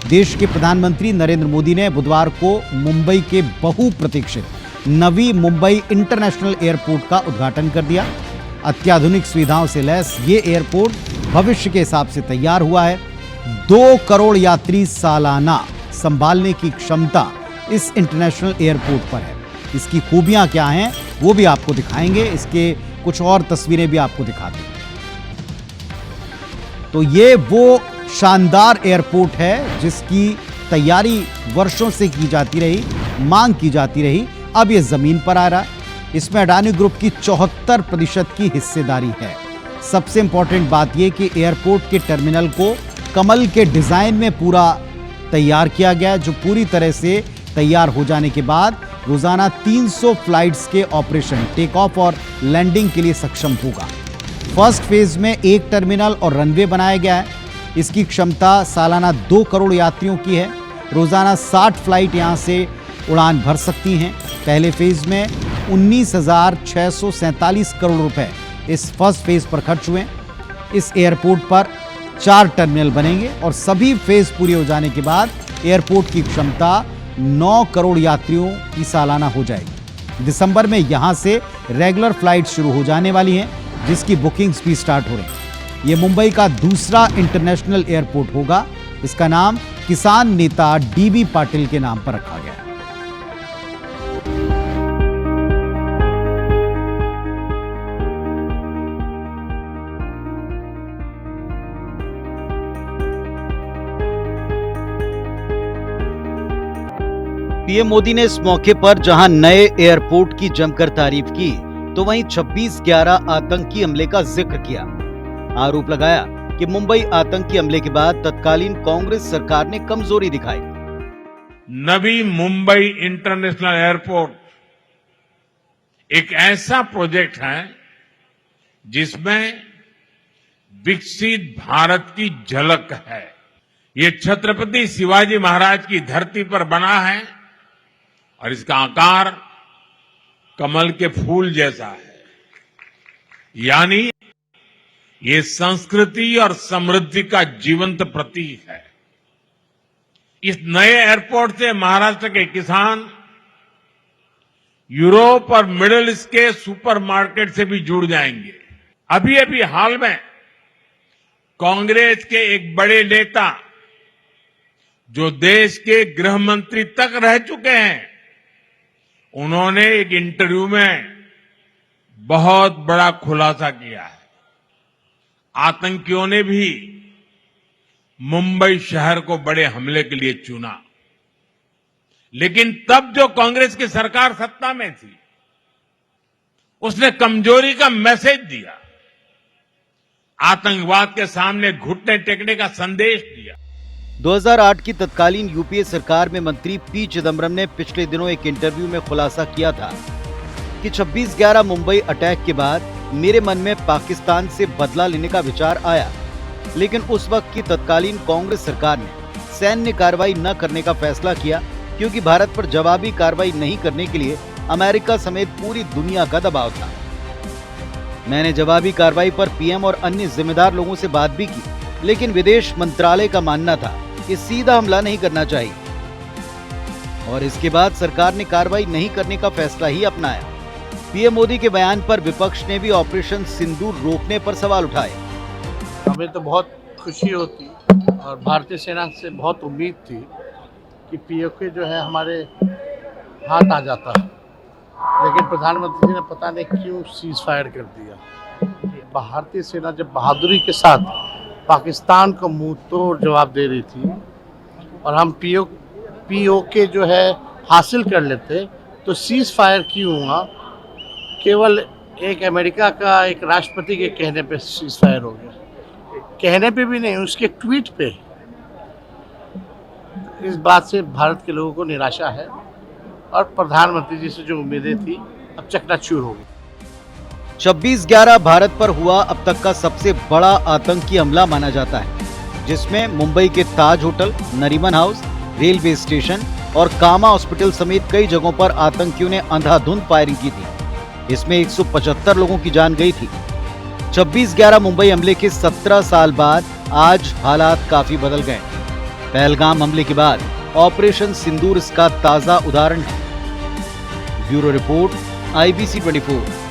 देश के प्रधानमंत्री नरेंद्र मोदी ने बुधवार को मुंबई के बहुप्रतीक्षित नवी मुंबई इंटरनेशनल एयरपोर्ट का उद्घाटन कर दिया। अत्याधुनिक सुविधाओं से लैस ये एयरपोर्ट भविष्य के हिसाब से तैयार हुआ है। 2 करोड़ यात्री सालाना संभालने की क्षमता इस इंटरनेशनल एयरपोर्ट पर है। इसकी खूबियां क्या हैं वो भी आपको दिखाएंगे, इसके कुछ और तस्वीरें भी आपको दिखाते हैं। तो ये वो शानदार एयरपोर्ट है जिसकी तैयारी वर्षों से की जाती रही, मांग की जाती रही, अब ये जमीन पर आ रहा है। इसमें अडानी ग्रुप की 74% की हिस्सेदारी है। सबसे इंपॉर्टेंट बात यह कि एयरपोर्ट के टर्मिनल को कमल के डिजाइन में पूरा तैयार किया गया, जो पूरी तरह से तैयार हो जाने के बाद रोजाना 300 फ्लाइट्स के ऑपरेशन, टेक ऑफ और लैंडिंग के लिए सक्षम होगा। फर्स्ट फेज में एक टर्मिनल और रनवे बनाया गया है। इसकी क्षमता सालाना 2 करोड़ यात्रियों की है। रोजाना 60 फ्लाइट यहां से उड़ान भर सकती हैं। पहले फेज में 19,647 करोड़ रुपए इस फर्स्ट फेज पर खर्च हुए। इस एयरपोर्ट पर 4 टर्मिनल बनेंगे और सभी फेज पूरे हो जाने के बाद एयरपोर्ट की क्षमता 9 करोड़ यात्रियों की सालाना हो जाएगी। दिसंबर में यहां से रेगुलर फ्लाइट शुरू हो जाने वाली हैं, जिसकी बुकिंग्स भी स्टार्ट हो रही हैं। ये मुंबई का दूसरा इंटरनेशनल एयरपोर्ट होगा। इसका नाम किसान नेता डीबी पाटिल के नाम पर रखा गया है। पीएम मोदी ने इस मौके पर जहां नए एयरपोर्ट की जमकर तारीफ की, तो वहीं 26/11 आतंकी हमले का जिक्र किया। आरोप लगाया कि मुंबई आतंकी हमले के बाद तत्कालीन कांग्रेस सरकार ने कमजोरी दिखाई। नवी मुंबई इंटरनेशनल एयरपोर्ट एक ऐसा प्रोजेक्ट है जिसमें विकसित भारत की झलक है। ये छत्रपति शिवाजी महाराज की धरती पर बना है और इसका आकार कमल के फूल जैसा है, यानी ये संस्कृति और समृद्धि का जीवंत प्रतीक है। इस नए एयरपोर्ट से महाराष्ट्र के किसान यूरोप और मिडिल ईस्ट के सुपरमार्केट से भी जुड़ जाएंगे। अभी हाल में कांग्रेस के एक बड़े नेता, जो देश के गृह मंत्री तक रह चुके हैं, उन्होंने एक इंटरव्यू में बहुत बड़ा खुलासा किया है। आतंकियों ने भी मुंबई शहर को बड़े हमले के लिए चुना, लेकिन तब जो कांग्रेस की सरकार सत्ता में थी, उसने कमजोरी का मैसेज दिया, आतंकवाद के सामने घुटने टेकने का संदेश दिया। 2008 की तत्कालीन यूपीए सरकार में मंत्री पी चिदम्बरम ने पिछले दिनों एक इंटरव्यू में खुलासा किया था कि 26/11 मुंबई अटैक के बाद मेरे मन में पाकिस्तान से बदला लेने का विचार आया, लेकिन उस वक्त की तत्कालीन कांग्रेस सरकार ने सैन्य कार्रवाई न करने का फैसला किया, क्योंकि भारत पर जवाबी कार्रवाई नहीं करने के लिए अमेरिका समेत पूरी दुनिया का दबाव था। मैंने जवाबी कार्रवाई पर पीएम और अन्य जिम्मेदार लोगों से बात भी की, लेकिन विदेश मंत्रालय का मानना था कि सीधा हमला नहीं करना चाहिए और इसके बाद सरकार ने कार्रवाई नहीं करने का फैसला ही अपनाया। पीएम मोदी के बयान पर विपक्ष ने भी ऑपरेशन सिंदूर रोकने पर सवाल उठाए। हमें तो बहुत खुशी होती और भारतीय सेना से बहुत उम्मीद थी कि पीओके जो है हमारे हाथ आ जाता है, लेकिन प्रधानमंत्री जी ने पता नहीं क्यों सीज फायर कर दिया। भारतीय सेना जब बहादुरी के साथ पाकिस्तान को मुंह तोड़ जवाब दे रही थी और हम पीओके जो है हासिल कर लेते, तो सीज फायर क्यों हुआ? केवल एक अमेरिका का एक राष्ट्रपति के कहने पे सीज फायर हो गया, कहने पे भी नहीं, उसके ट्वीट पे। इस बात से भारत के लोगों को निराशा है और प्रधानमंत्री जी से जो उम्मीदें थी अब चकनाचूर हो गई। 26/11 भारत पर हुआ अब तक का सबसे बड़ा आतंकी हमला माना जाता है, जिसमें मुंबई के Taj hotel, Nariman house, railway station और कामा हॉस्पिटल समेत कई जगहों पर आतंकियों ने अंधाधुंध फायरिंग की थी। इसमें 175 लोगों की जान गई थी। 26/11 मुंबई हमले के 17 साल बाद आज हालात काफी बदल गए। पहलगाम हमले के बाद ऑपरेशन सिंदूर इसका ताजा उदाहरण है। Bureau report, IBC 24।